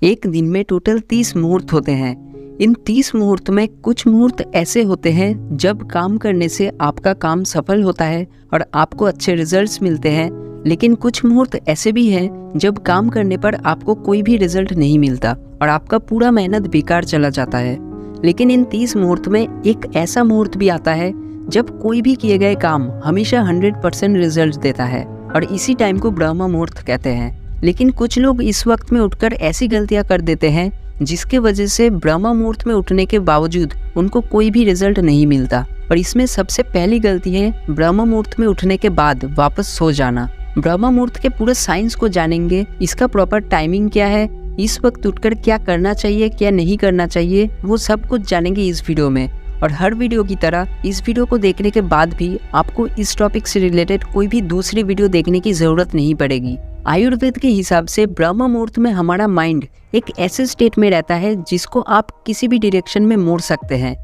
एक दिन में टोटल 30 मुहूर्त होते हैं। इन 30 मुहूर्त में कुछ मुहूर्त ऐसे होते हैं जब काम करने से आपका काम सफल होता है और आपको अच्छे रिजल्ट्स मिलते हैं, लेकिन कुछ मुहूर्त ऐसे भी हैं जब काम करने पर आपको कोई भी रिजल्ट नहीं मिलता और आपका पूरा मेहनत बेकार चला जाता है। लेकिन इन 30 मुहूर्त में एक ऐसा मुहूर्त भी आता है जब कोई भी किए गए काम हमेशा 100% रिजल्ट देता है और इसी टाइम को ब्रह्म मुहूर्त कहते हैं। लेकिन कुछ लोग इस वक्त में उठकर ऐसी गलतियां कर देते हैं जिसके वजह से ब्रह्म मुहूर्त में उठने के बावजूद उनको कोई भी रिजल्ट नहीं मिलता। और इसमें सबसे पहली गलती है ब्रह्म मुहूर्त में उठने के बाद वापस सो जाना। ब्रह्म मुहूर्त के पूरे साइंस को जानेंगे, इसका प्रॉपर टाइमिंग क्या है, इस वक्त उठकर क्या करना चाहिए क्या नहीं करना चाहिए, वो सब कुछ जानेंगे इस वीडियो में। और हर वीडियो की तरह इस वीडियो को देखने के बाद भी आपको इस टॉपिक से रिलेटेड कोई भी दूसरी वीडियो देखने की जरूरत नहीं पड़ेगी। आयुर्वेद के हिसाब से ब्रह्म मुहूर्त में हमारा माइंड एक ऐसे स्टेट में रहता है जिसको आप किसी भी डायरेक्शन में मोड़ सकते हैं,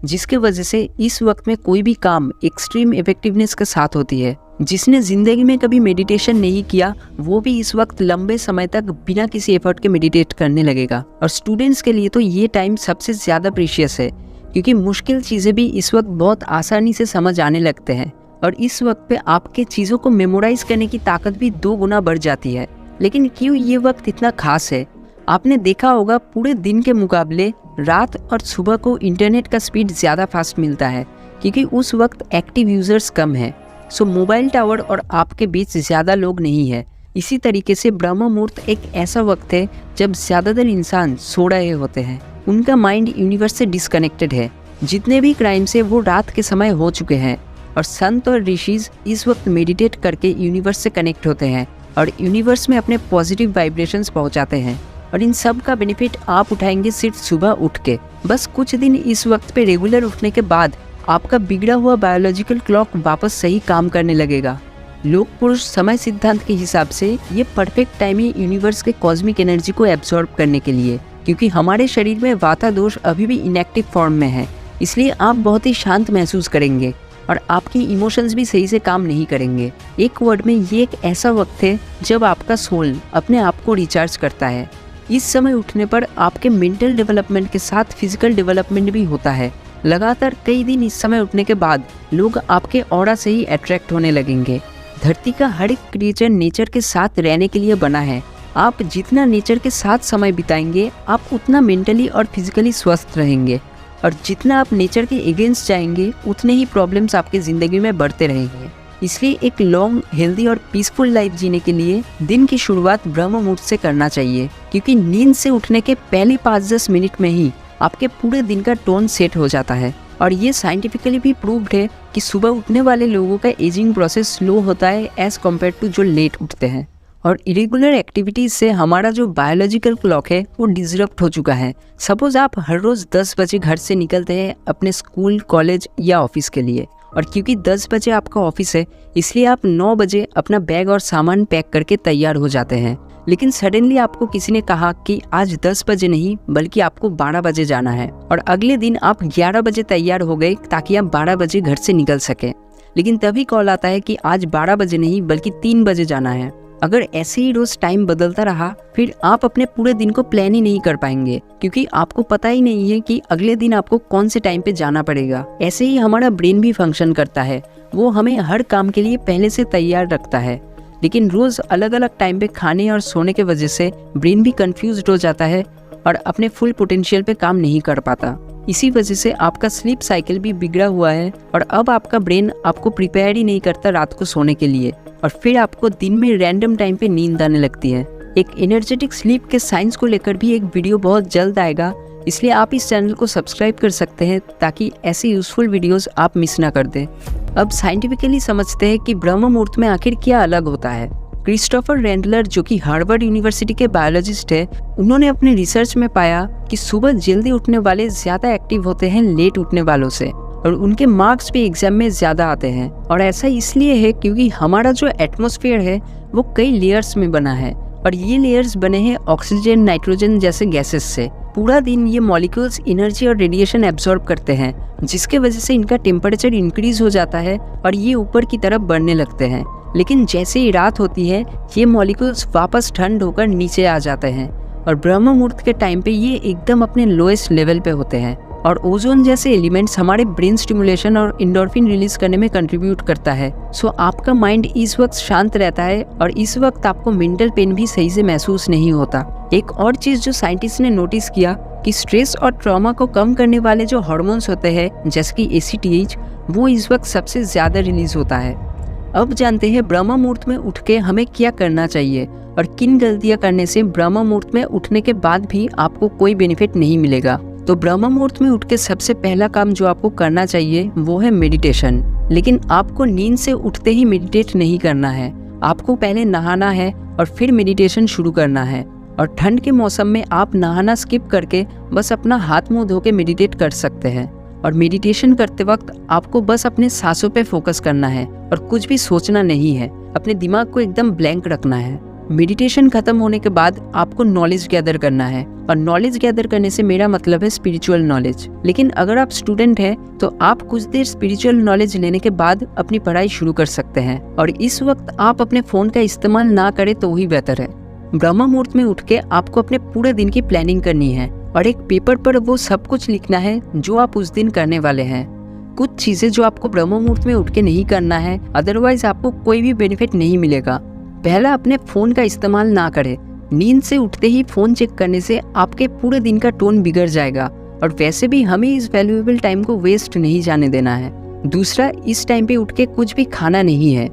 जिसके वजह से इस वक्त में कोई भी काम एक्सट्रीम इफेक्टिवनेस के साथ होती है। जिसने जिंदगी में कभी मेडिटेशन नहीं किया वो भी इस वक्त लंबे समय तक बिना किसी एफर्ट के मेडिटेट करने लगेगा। और स्टूडेंट्स के लिए तो ये टाइम सबसे ज़्यादा प्रीशियस है, क्योंकि मुश्किल चीज़ें भी इस वक्त बहुत आसानी से समझ आने लगते हैं और इस वक्त पे आपके चीज़ों को मेमोराइज करने की ताकत भी 2 गुना बढ़ जाती है। लेकिन क्यों ये वक्त इतना खास है? आपने देखा होगा पूरे दिन के मुकाबले रात और सुबह को इंटरनेट का स्पीड ज़्यादा फास्ट मिलता है, क्योंकि उस वक्त एक्टिव यूज़र्स कम है। सो मोबाइल टावर और आपके बीच ज़्यादा लोग नहीं है। इसी तरीके से ब्रह्म मुहूर्त एक ऐसा वक्त है जब ज़्यादातर इंसान सो रहे होते हैं, उनका माइंड यूनिवर्स से डिस्कनेक्टेड है। जितने भी क्राइम्स है वो रात के समय हो चुके हैं और संत और ऋषिज इस वक्त मेडिटेट करके यूनिवर्स से कनेक्ट होते हैं और यूनिवर्स में अपने पॉजिटिव वाइब्रेशंस पहुंचाते हैं। और इन सब का बेनिफिट आप उठाएंगे सिर्फ सुबह उठ के। बस कुछ दिन इस वक्त पे रेगुलर उठने के बाद आपका बिगड़ा हुआ बायोलॉजिकल क्लॉक वापस सही काम करने लगेगा। लोक पुरुष समय सिद्धांत के हिसाब से ये परफेक्ट टाइम है यूनिवर्स के कॉस्मिक एनर्जी को एब्जॉर्ब करने के लिए, क्योंकि हमारे शरीर में वाता दोष अभी भी इनएक्टिव फॉर्म में है। इसलिए आप बहुत ही शांत महसूस करेंगे और आपकी इमोशंस भी सही से काम नहीं करेंगे। एक वर्ड में ये एक ऐसा वक्त है जब आपका सोल अपने आप को रिचार्ज करता है। इस समय उठने पर आपके मेंटल डेवलपमेंट के साथ फिजिकल डेवलपमेंट भी होता है। लगातार कई दिन इस समय उठने के बाद लोग आपके ऑरा से ही अट्रैक्ट होने लगेंगे। धरती का हर एक क्रिएचर नेचर के साथ रहने के लिए बना है। आप जितना नेचर के साथ समय बिताएंगे आप उतना मेंटली और फिजिकली स्वस्थ रहेंगे, और जितना आप नेचर के अगेंस्ट जाएंगे उतने ही प्रॉब्लम्स आपकी ज़िंदगी में बढ़ते रहेंगे। इसलिए एक लॉन्ग हेल्दी और पीसफुल लाइफ जीने के लिए दिन की शुरुआत ब्रह्म मुहूर्त से करना चाहिए, क्योंकि नींद से उठने के पहले 5-10 मिनट में ही आपके पूरे दिन का टोन सेट हो जाता है। और ये साइंटिफिकली भी प्रूव्ड है कि सुबह उठने वाले लोगों का एजिंग प्रोसेस स्लो होता है एज़ कम्पेयर टू जो लेट उठते हैं। और इरेगुलर एक्टिविटीज़ से हमारा जो बायोलॉजिकल क्लॉक है वो डिसरप्ट हो चुका है। सपोज आप हर रोज़ 10 बजे घर से निकलते हैं अपने स्कूल, कॉलेज या ऑफिस के लिए, और क्योंकि 10 बजे आपका ऑफिस है इसलिए आप 9 बजे अपना बैग और सामान पैक करके तैयार हो जाते हैं। लेकिन सडनली आपको किसी ने कहा कि आज 10 बजे नहीं बल्कि आपको 12 बजे जाना है, और अगले दिन आप 11 बजे तैयार हो गए ताकि आप 12 बजे घर से निकल सकें। लेकिन तभी कॉल आता है कि आज 12 बजे नहीं बल्कि 3 बजे जाना है। अगर ऐसे ही रोज टाइम बदलता रहा फिर आप अपने पूरे दिन को प्लान ही नहीं कर पाएंगे, क्योंकि आपको पता ही नहीं है कि अगले दिन आपको कौन से टाइम पे जाना पड़ेगा। ऐसे ही हमारा ब्रेन भी फंक्शन करता है, वो हमें हर काम के लिए पहले से तैयार रखता है। लेकिन रोज अलग अलग टाइम पे खाने और सोने के वजह से ब्रेन भी कंफ्यूज्ड हो जाता है और अपने फुल पोटेंशियल पे काम नहीं कर पाता। इसी वजह से आपका स्लीप साइकिल भी बिगड़ा हुआ है और अब आपका ब्रेन आपको प्रिपेयर ही नहीं करता रात को सोने के लिए, और फिर आपको दिन में रैंडम टाइम पे नींद आने लगती है। एक एनर्जेटिक स्लीप के साइंस को लेकर भी एक वीडियो बहुत जल्द आएगा, इसलिए आप इस चैनल को सब्सक्राइब कर सकते हैं ताकि ऐसी यूजफुल वीडियोस आप मिस ना कर दें। अब साइंटिफिकली समझते हैं कि ब्रह्म मुहूर्त में आखिर क्या अलग होता है। क्रिस्टोफर रेंडलर जो कि हार्वर्ड यूनिवर्सिटी के बायोलॉजिस्ट है, उन्होंने अपने रिसर्च में पाया कि सुबह जल्दी उठने वाले ज़्यादा एक्टिव होते हैं लेट उठने वालों से, और उनके मार्क्स भी एग्जाम में ज़्यादा आते हैं। और ऐसा इसलिए है क्योंकि हमारा जो एटमॉस्फेयर है वो कई लेयर्स में बना है, और ये लेयर्स बने हैं ऑक्सीजन, नाइट्रोजन जैसे गैसेस से। पूरा दिन ये मॉलिक्यूल्स एनर्जी और रेडिएशन एब्जॉर्ब करते हैं, जिसके वजह से इनका टेम्परेचर इंक्रीज हो जाता है और ये ऊपर की तरफ बढ़ने लगते हैं। लेकिन जैसे ही रात होती है ये मॉलिक्यूल्स वापस ठंड होकर नीचे आ जाते हैं और ब्रह्म मुहूर्त के टाइम पे ये एकदम अपने लोएस्ट लेवल पे होते हैं। और ओजोन जैसे एलिमेंट्स हमारे ब्रेन स्टिमुलेशन और एंडोर्फिन रिलीज करने में कंट्रीब्यूट करता है। सो आपका माइंड इस वक्त शांत रहता है और इस वक्त आपको मेंटल पेन भी सही से महसूस नहीं होता। एक और चीज जो साइंटिस्ट ने नोटिस किया कि स्ट्रेस और ट्रॉमा को कम करने वाले जो हार्मोन्स होते हैं जैसे कि ACTH, वो इस वक्त सबसे ज्यादा रिलीज होता है। अब जानते हैं ब्रह्म मुहूर्त में उठ के हमें क्या करना चाहिए और किन गलतियां करने से ब्रह्म मुहूर्त में उठने के बाद भी आपको कोई बेनिफिट नहीं मिलेगा। तो ब्रह्म मुहूर्त में उठ के सबसे पहला काम जो आपको करना चाहिए वो है मेडिटेशन। लेकिन आपको नींद से उठते ही मेडिटेट नहीं करना है, आपको पहले नहाना है और फिर मेडिटेशन शुरू करना है। और ठंड के मौसम में आप नहाना स्किप करके बस अपना हाथ मुंह धो के मेडिटेट कर सकते हैं। और मेडिटेशन करते वक्त आपको बस अपने सांसों पे फोकस करना है और कुछ भी सोचना नहीं है, अपने दिमाग को एकदम ब्लैंक रखना है। मेडिटेशन खत्म होने के बाद आपको नॉलेज गैदर करना है और नॉलेज गैदर करने से मेरा मतलब है स्पिरिचुअल नॉलेज। लेकिन अगर आप स्टूडेंट हैं तो आप कुछ देर स्पिरिचुअल नॉलेज लेने के बाद अपनी पढ़ाई शुरू कर सकते हैं और इस वक्त आप अपने फोन का इस्तेमाल ना करें तो ही बेहतर है। ब्रह्म मुहूर्त में उठ के आपको अपने पूरे दिन की प्लानिंग करनी है और एक पेपर पर वो सब कुछ लिखना है जो आप उस दिन करने वाले हैं। कुछ चीजें जो आपको ब्रह्म मुहूर्त में उठ के नहीं करना है, अदरवाइज आपको कोई भी बेनिफिट नहीं मिलेगा। पहला, अपने फोन का इस्तेमाल ना करें। नींद से उठते ही फोन चेक करने से आपके पूरे दिन का टोन बिगड़ जाएगा और वैसे भी हमें इस वैल्यूएबल टाइम को वेस्ट नहीं जाने देना है। दूसरा, इस टाइम पे उठ के कुछ भी खाना नहीं है।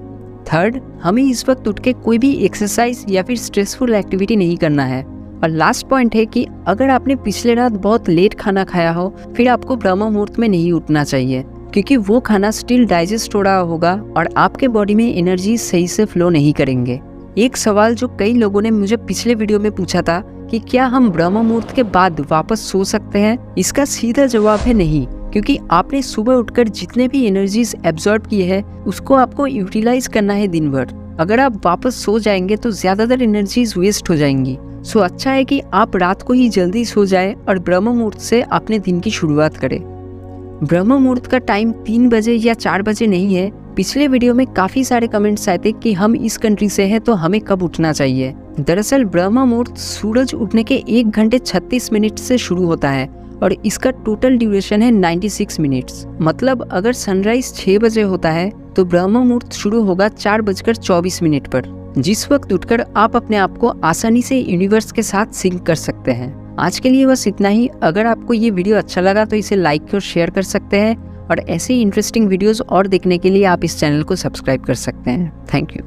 थर्ड, हमें इस वक्त उठ के कोई भी एक्सरसाइज या फिर स्ट्रेसफुल एक्टिविटी नहीं करना है। और लास्ट पॉइंट है कि अगर आपने पिछले रात बहुत लेट खाना खाया हो फिर आपको ब्रह्म मुहूर्त में नहीं उठना चाहिए, क्योंकि वो खाना स्टिल डाइजेस्ट हो रहा होगा और आपके बॉडी में एनर्जी सही से फ्लो नहीं करेंगे। एक सवाल जो कई लोगों ने मुझे पिछले वीडियो में पूछा था कि क्या हम ब्रह्म मुहूर्त के बाद वापस सो सकते हैं, इसका सीधा जवाब है नहीं, क्योंकि आपने सुबह उठकर जितने भी एनर्जीज एब्जॉर्ब किए हैं उसको आपको यूटिलाइज करना है दिन भर। अगर आप वापस सो जाएंगे तो ज्यादातर एनर्जीज वेस्ट हो जाएंगी। सो अच्छा है कि आप रात को ही जल्दी सो जाए और ब्रह्म मुहूर्त से अपने दिन की शुरुआत करें। ब्रह्म मुहूर्त का टाइम 3 बजे या 4 बजे नहीं है। पिछले वीडियो में काफी सारे कमेंट्स आए थे कि हम इस कंट्री से हैं तो हमें कब उठना चाहिए। दरअसल ब्रह्म मुहूर्त सूरज उठने के 1 घंटे 36 मिनट से शुरू होता है और इसका टोटल ड्यूरेशन है 96 मिनट्स। मतलब अगर सनराइज 6 बजे होता है तो ब्रह्म मुहूर्त शुरू होगा 4:24 पर, जिस वक्त उठकर आप अपने आप को आसानी से यूनिवर्स के साथ सिंक कर सकते हैं। आज के लिए बस इतना ही। अगर आपको ये वीडियो अच्छा लगा तो इसे लाइक और शेयर कर सकते हैं और ऐसे ही इंटरेस्टिंग वीडियोस और देखने के लिए आप इस चैनल को सब्सक्राइब कर सकते हैं। Thank you.